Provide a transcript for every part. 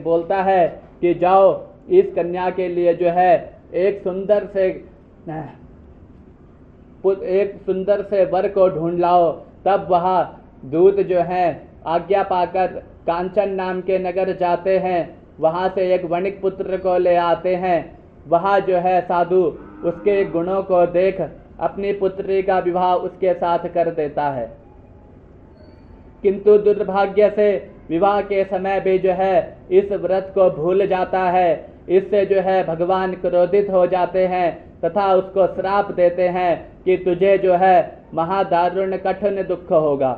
बोलता है कि जाओ इस कन्या के लिए जो है एक सुंदर से वर को ढूंढ लाओ। तब वह दूत जो है आज्ञा पाकर कांचन नाम के नगर जाते हैं, वहां से एक वणिक पुत्र को ले आते हैं। वह जो है साधु उसके गुणों को देख अपनी पुत्री का विवाह उसके साथ कर देता है, किंतु दुर्भाग्य से विवाह के समय भी जो है इस व्रत को भूल जाता है। इससे जो है भगवान क्रोधित हो जाते हैं तथा उसको श्राप देते हैं कि तुझे जो है महादारुण कठिन दुख होगा।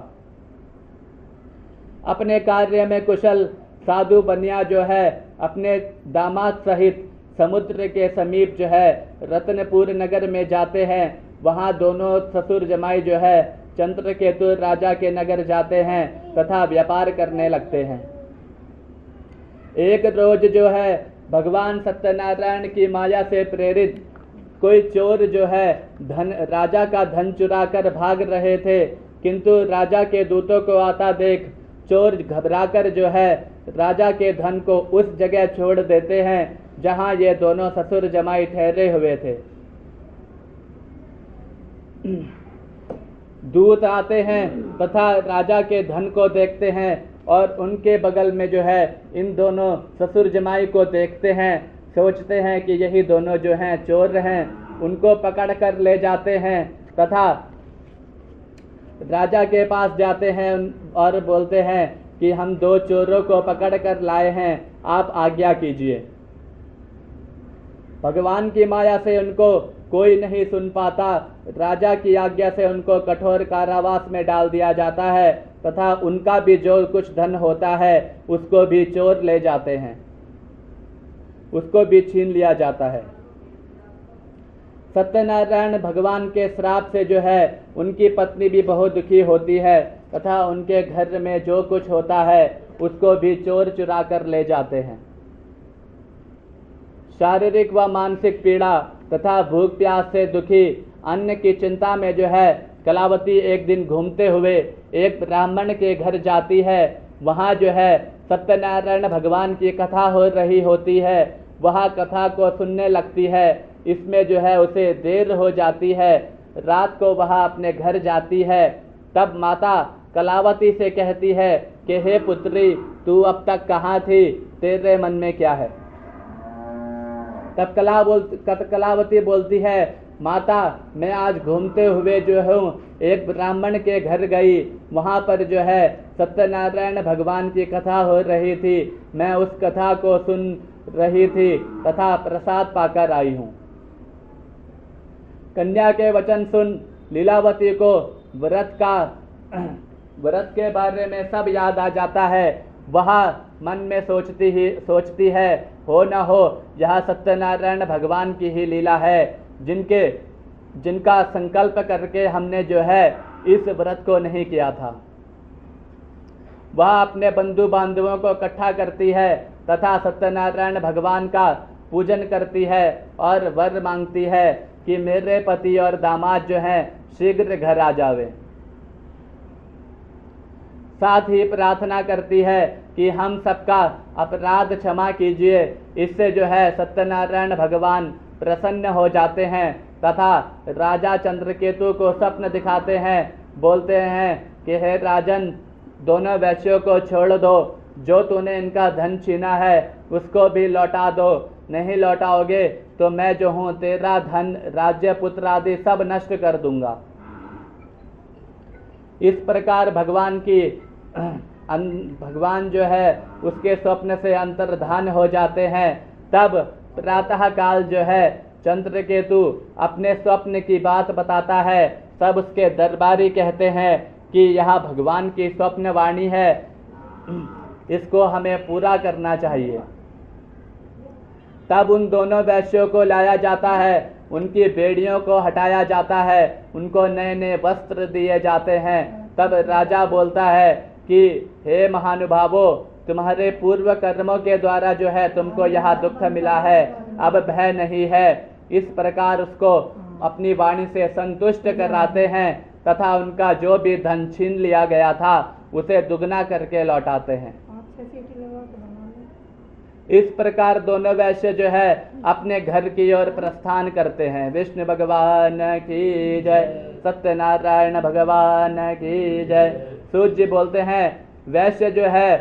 अपने कार्य में कुशल साधु बनिया जो है अपने दामाद सहित समुद्र के समीप जो है रत्नपुर नगर में जाते हैं। वहां दोनों ससुर जमाई जो है चंद्रकेतु राजा के नगर जाते हैं तथा व्यापार करने लगते हैं। एक रोज जो है भगवान सत्यनारायण की माया से प्रेरित कोई चोर जो है राजा का धन चुरा कर भाग रहे थे, किंतु राजा के दूतों को आता देख चोर घबराकर जो है राजा के धन को उस जगह छोड़ देते हैं जहां ये दोनों ससुर जमाई ठहरे हुए थे। दूत आते हैं तथा राजा के धन को देखते हैं और उनके बगल में जो है इन दोनों ससुर जमाई को देखते हैं। सोचते हैं कि यही दोनों जो हैं चोर हैं। उनको पकड़ कर ले जाते हैं तथा राजा के पास जाते हैं और बोलते हैं कि हम दो चोरों को पकड़ कर लाए हैं, आप आज्ञा कीजिए। भगवान की माया से उनको कोई नहीं सुन पाता। राजा की आज्ञा से उनको कठोर कारावास में डाल दिया जाता है तथा उनका भी जो कुछ धन होता है उसको भी चोर ले जाते हैं, उसको भी छीन लिया जाता है। सत्यनारायण भगवान के श्राप से जो है उनकी पत्नी भी बहुत दुखी होती है तथा उनके घर में जो कुछ होता है उसको भी चोर चुरा कर ले जाते हैं। शारीरिक व मानसिक पीड़ा तथा भूख प्यास से दुखी अन्न की चिंता में जो है कलावती एक दिन घूमते हुए एक ब्राह्मण के घर जाती है। वहाँ जो है सत्यनारायण भगवान की कथा हो रही होती है। वह कथा को सुनने लगती है। इसमें जो है उसे देर हो जाती है। रात को वह अपने घर जाती है। तब माता कलावती से कहती है कि हे पुत्री, तू अब तक कहाँ थी, तेरे मन में क्या है। तब कलावती बोलती है, माता मैं आज घूमते हुए जो हूँ एक ब्राह्मण के घर गई। वहाँ पर जो है सत्यनारायण भगवान की कथा हो रही थी। मैं उस कथा को सुन रही थी तथा प्रसाद पाकर आई हूँ। कन्या के वचन सुन लीलावती को व्रत के बारे में सब याद आ जाता है। वह मन में सोचती है हो न हो यह सत्यनारायण भगवान की ही लीला है, जिनका संकल्प करके हमने जो है इस व्रत को नहीं किया था। वह अपने बंधु बांधवों को इकट्ठा करती है तथा सत्यनारायण भगवान का पूजन करती है और वर मांगती है कि मेरे पति और दामाद जो हैं शीघ्र घर आ जावे। साथ ही प्रार्थना करती है कि हम सबका अपराध क्षमा कीजिए। इससे जो है सत्यनारायण भगवान प्रसन्न हो जाते हैं तथा राजा चंद्रकेतु को स्वप्न दिखाते हैं। बोलते हैं कि हे राजन, दोनों वैश्यों को छोड़ दो, जो तूने इनका धन छीना है उसको भी लौटा दो। नहीं लौटाओगे तो मैं जो हूँ तेरा धन, राज्य, पुत्र आदि सब नष्ट कर दूंगा। इस प्रकार भगवान जो है उसके स्वप्न से अंतर्धान हो जाते हैं। तब प्रातः काल जो है चंद्रकेतु अपने स्वप्न की बात बताता है। सब उसके दरबारी कहते हैं कि यह भगवान की स्वप्न वाणी है, इसको हमें पूरा करना चाहिए। तब उन दोनों वैश्यों को लाया जाता है, उनकी बेड़ियों को हटाया जाता है, उनको नए नए वस्त्र दिए जाते हैं। तब राजा बोलता है कि हे महानुभावों, तुम्हारे पूर्व कर्मों के द्वारा जो है तुमको यह दुख मिला है, अब भय नहीं है। इस प्रकार उसको अपनी वाणी से संतुष्ट कराते हैं तथा उनका जो भी धन छीन लिया गया था उसे दुगना करके लौटाते हैं। इस प्रकार दोनों वैश्य जो है अपने घर की ओर प्रस्थान करते हैं। विष्णु भगवान की जय, सत्यनारायण भगवान की जय। सूत जी बोलते हैं वैश्य जो है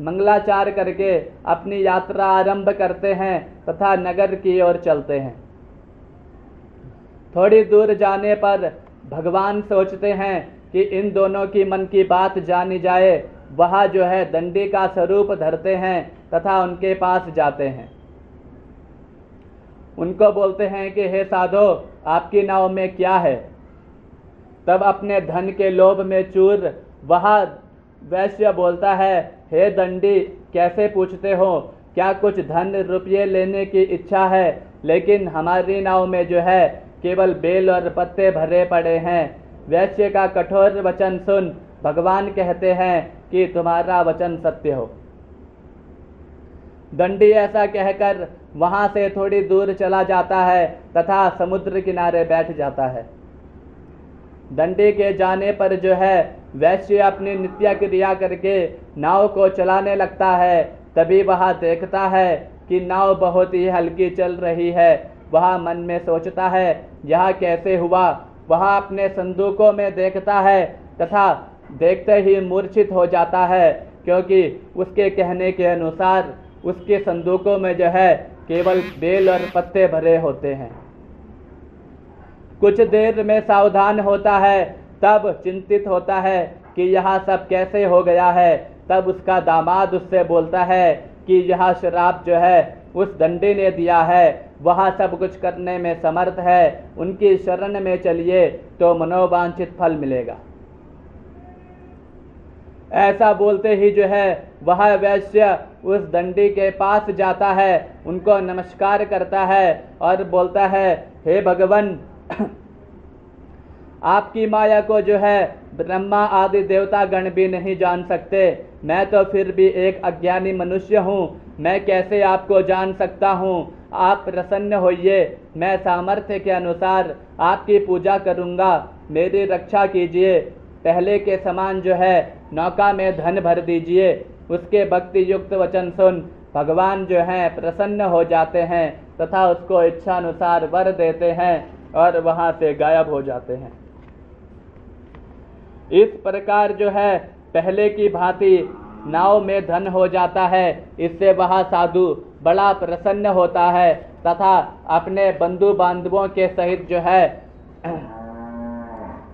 मंगलाचार करके अपनी यात्रा आरंभ करते हैं तथा नगर की ओर चलते हैं। थोड़ी दूर जाने पर भगवान सोचते हैं कि इन दोनों की मन की बात जानी जाए। वह जो है दंडी का स्वरूप धरते हैं तथा उनके पास जाते हैं। उनको बोलते हैं कि हे साधो, आपकी नाव में क्या है। तब अपने धन के लोभ में चूर वह वैश्य बोलता है, हे दंडी, कैसे पूछते हो, क्या कुछ धन रुपये लेने की इच्छा है? लेकिन हमारी नाव में जो है केवल बेल और पत्ते भरे पड़े हैं। वैश्य का कठोर वचन सुन भगवान कहते हैं कि तुम्हारा वचन सत्य हो। दंडी ऐसा कहकर वहां से थोड़ी दूर चला जाता है तथा समुद्र किनारे बैठ जाता है। दंडी के जाने पर जो है वैश्य अपनी नित्य क्रिया करके नाव को चलाने लगता है। तभी वह देखता है कि नाव बहुत ही हल्की चल रही है। वह मन में सोचता है यह कैसे हुआ। वह अपने संदूकों में देखता है तथा देखते ही मूर्छित हो जाता है, क्योंकि उसके कहने के अनुसार उसके संदूकों में जो है केवल बेल और पत्ते भरे होते हैं। कुछ देर में सावधान होता है, तब चिंतित होता है कि यह सब कैसे हो गया है। तब उसका दामाद उससे बोलता है कि यह श्राप जो है उस दंडी ने दिया है। वह सब कुछ करने में समर्थ है। उनकी शरण में चलिए तो मनोवांछित फल मिलेगा। ऐसा बोलते ही जो है वह वैश्य उस दंडी के पास जाता है, उनको नमस्कार करता है और बोलता है, हे भगवान, आपकी माया को जो है ब्रह्मा आदि देवता गण भी नहीं जान सकते। मैं तो फिर भी एक अज्ञानी मनुष्य हूँ, मैं कैसे आपको जान सकता हूँ। आप प्रसन्न होइए, मैं सामर्थ्य के अनुसार आपकी पूजा करूँगा, मेरी रक्षा कीजिए। पहले के समान जो है नौका में धन भर दीजिए। उसके भक्ति युक्त वचन सुन भगवान जो है प्रसन्न हो जाते हैं तथा उसको इच्छानुसार वर देते हैं और वहाँ से गायब हो जाते हैं। इस प्रकार जो है पहले की भांति नाव में धन हो जाता है। इससे वह साधु बड़ा प्रसन्न होता है तथा अपने बंधु बांधवों के सहित जो है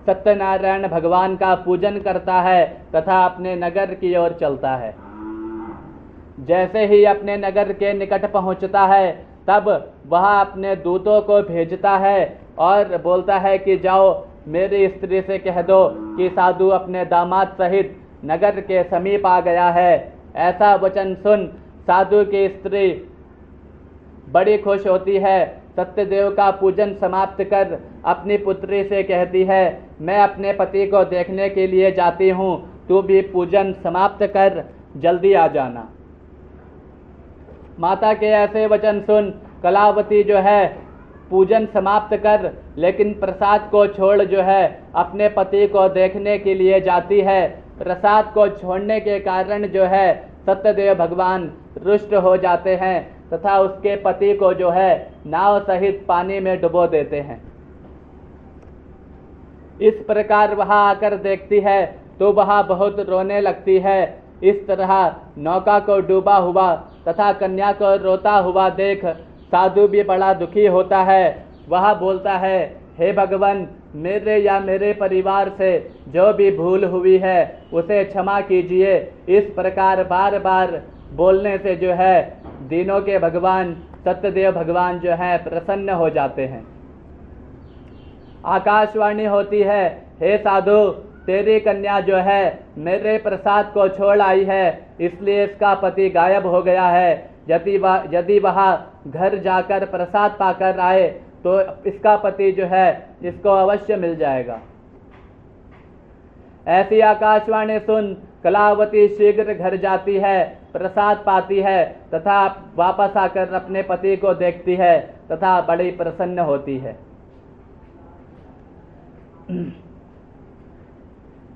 सत्यनारायण भगवान का पूजन करता है तथा अपने नगर की ओर चलता है। जैसे ही अपने नगर के निकट पहुंचता है, तब वह अपने दूतों को भेजता है और बोलता है कि जाओ मेरी स्त्री से कह दो कि साधु अपने दामाद सहित नगर के समीप आ गया है। ऐसा वचन सुन साधु की स्त्री बड़ी खुश होती है। सत्यदेव का पूजन समाप्त कर अपनी पुत्री से कहती है, मैं अपने पति को देखने के लिए जाती हूँ, तू भी पूजन समाप्त कर जल्दी आ जाना। माता के ऐसे वचन सुन कलावती जो है पूजन समाप्त कर लेकिन प्रसाद को छोड़ जो है अपने पति को देखने के लिए जाती है। प्रसाद को छोड़ने के कारण जो है सत्यदेव भगवान रुष्ट हो जाते हैं तथा उसके पति को जो है नाव सहित पानी में डुबो देते हैं। इस प्रकार वह आकर देखती है तो वह बहुत रोने लगती है। इस तरह नौका को डूबा हुआ तथा कन्या को रोता हुआ देख साधु भी बड़ा दुखी होता है। वह बोलता है, हे भगवान, मेरे या मेरे परिवार से जो भी भूल हुई है उसे क्षमा कीजिए। इस प्रकार बार बार बोलने से जो है दीनों के भगवान सत्यदेव भगवान जो है प्रसन्न हो जाते हैं। आकाशवाणी होती है, हे साधु, तेरी कन्या जो है मेरे प्रसाद को छोड़ आई है, इसलिए इसका पति गायब हो गया है। यदि वह घर जाकर प्रसाद पाकर आए तो इसका पति जो है इसको अवश्य मिल जाएगा। ऐसी आकाशवाणी सुन कलावती शीघ्र घर जाती है, प्रसाद पाती है तथा वापस आकर अपने पति को देखती है तथा बड़ी प्रसन्न होती है।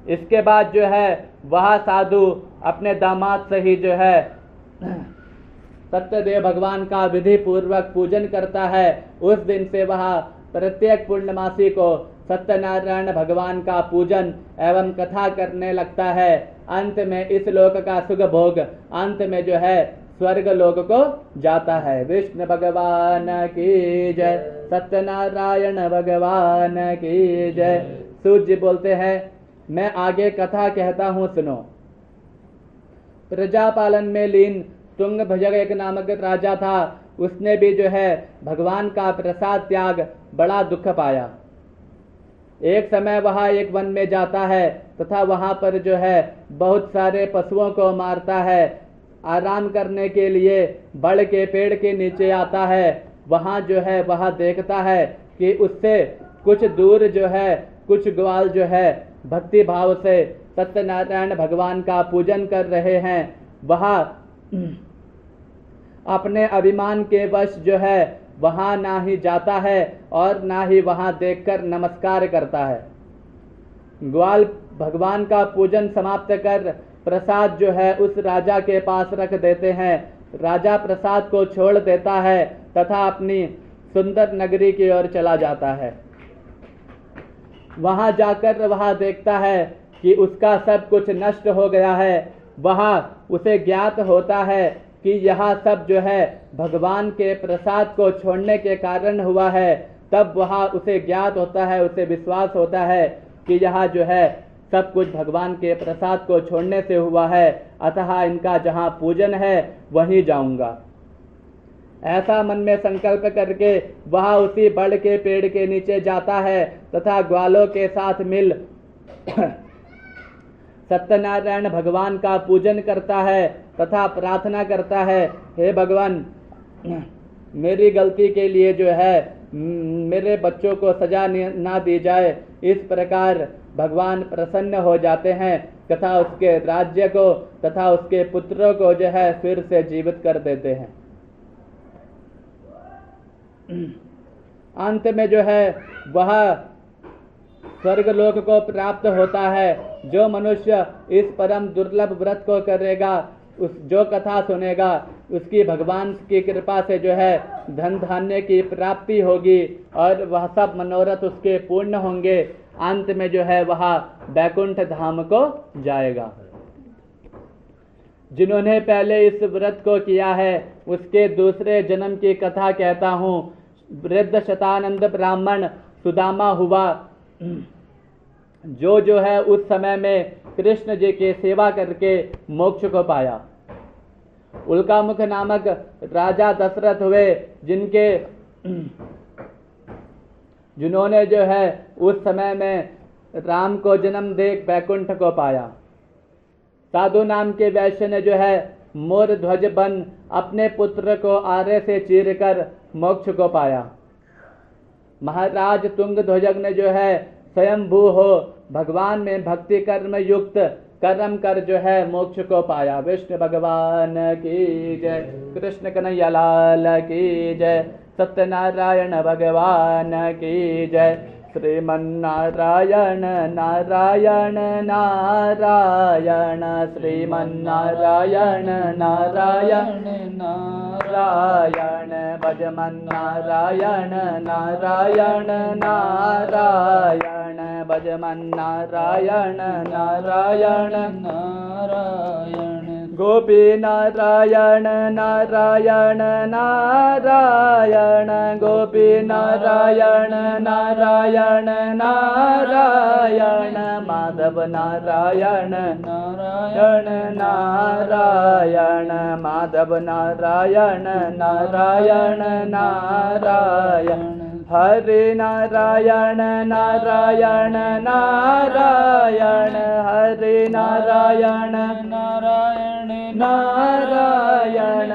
इसके बाद जो है वह साधु अपने दामाद से ही जो है सत्यदेव भगवान का विधि पूर्वक पूजन करता है, उस दिन से वह प्रत्येक पूर्णमासी को सत्यनारायण भगवान का पूजन एवं कथा करने लगता है। अंत में इस लोक का सुख भोग अंत में जो है स्वर्ग लोक को जाता है। विष्णु भगवान की जय, सत्यनारायण भगवान की जय। सूत जी बोलते हैं, मैं आगे कथा कहता हूँ, सुनो। प्रजा पालन में लीन तुंग भजग एक नामक राजा था। उसने भी जो है भगवान का प्रसाद त्याग बड़ा दुख पाया। एक समय वह एक वन में जाता है तथा वहां पर जो है बहुत सारे पशुओं को मारता है। आराम करने के लिए बड़ के पेड़ के नीचे आता है। वहां जो है वह देखता है कि उससे कुछ दूर जो है कुछ ग्वाल जो है भक्ति भाव से सत्यनारायण भगवान का पूजन कर रहे हैं। वह अपने अभिमान के वश जो है वहां ना ही जाता है और ना ही वहां देखकर नमस्कार करता है। ग्वाल भगवान का पूजन समाप्त कर प्रसाद जो है उस राजा के पास रख देते हैं। राजा प्रसाद को छोड़ देता है तथा अपनी सुंदर नगरी की ओर चला जाता है। वहां जाकर वह देखता है कि उसका सब कुछ नष्ट हो गया है। वह उसे ज्ञात होता है कि यह सब जो है भगवान के प्रसाद को छोड़ने के कारण हुआ है। तब वह उसे ज्ञात होता है, उसे विश्वास होता है कि यह जो है सब कुछ भगवान के प्रसाद को छोड़ने से हुआ है, अतः इनका जहाँ पूजन है वहीं जाऊंगा। ऐसा मन में संकल्प करके वह उसी बड़ के पेड़ के नीचे जाता है तथा ग्वालों के साथ मिल सत्यनारायण भगवान का पूजन करता है तथा प्रार्थना करता है, हे भगवान, मेरी गलती के लिए जो है मेरे बच्चों को सजा ना दी जाए। इस प्रकार भगवान प्रसन्न हो जाते हैं तथा उसके राज्य को तथा उसके पुत्रों को जो है फिर से जीवित कर देते हैं। अंत में जो है वह स्वर्गलोक को प्राप्त होता है। जो मनुष्य इस परम दुर्लभ व्रत को करेगा, उस जो कथा सुनेगा, उसकी भगवान की कृपा से जो है धन धान्य की प्राप्ति होगी और वह सब मनोरथ उसके पूर्ण होंगे। अंत में जो है वह बैकुंठ धाम को जाएगा। जिन्होंने पहले इस व्रत को किया है उसके दूसरे जन्म की कथा कहता हूँ। वृद्ध शतानंद ब्राह्मण सुदामा हुआ, जो है उस समय में कृष्ण जी की सेवा करके मोक्ष को पाया। उल्कामुख नामक राजा दशरथ हुए, जिन्होंने जो है उस समय में राम को जन्म दे बैकुंठ को पाया। साधु नाम के वैश्य ने जो है मोर ध्वज बन अपने पुत्र को आरे से चीरकर मोक्ष को पाया। महाराज तुंग ध्वजक ने जो है स्वयंभू हो भगवान में भक्ति कर्म युक्त कर्म कर जो है मोक्ष को पाया। विष्णु भगवान की जय, कृष्ण कन्हैया लाल की जय, सत्यनारायण भगवान की जय। श्रीमन्नारायण नारायण नारायण, श्रीमन्नारायण नारायण नारायण, भजमन्नारायण नारायण नारायण, भजमन्नारायण नारायण नारायण। गोपी नारायण नारायण नारायण, गोपी नारायण नारायण नारायण, माधव नारायण नारायण नारायण, माधव नारायण नारायण नारायण। हरि नारायण नारायण नारायण, हरि नारायण नारायण नारायण।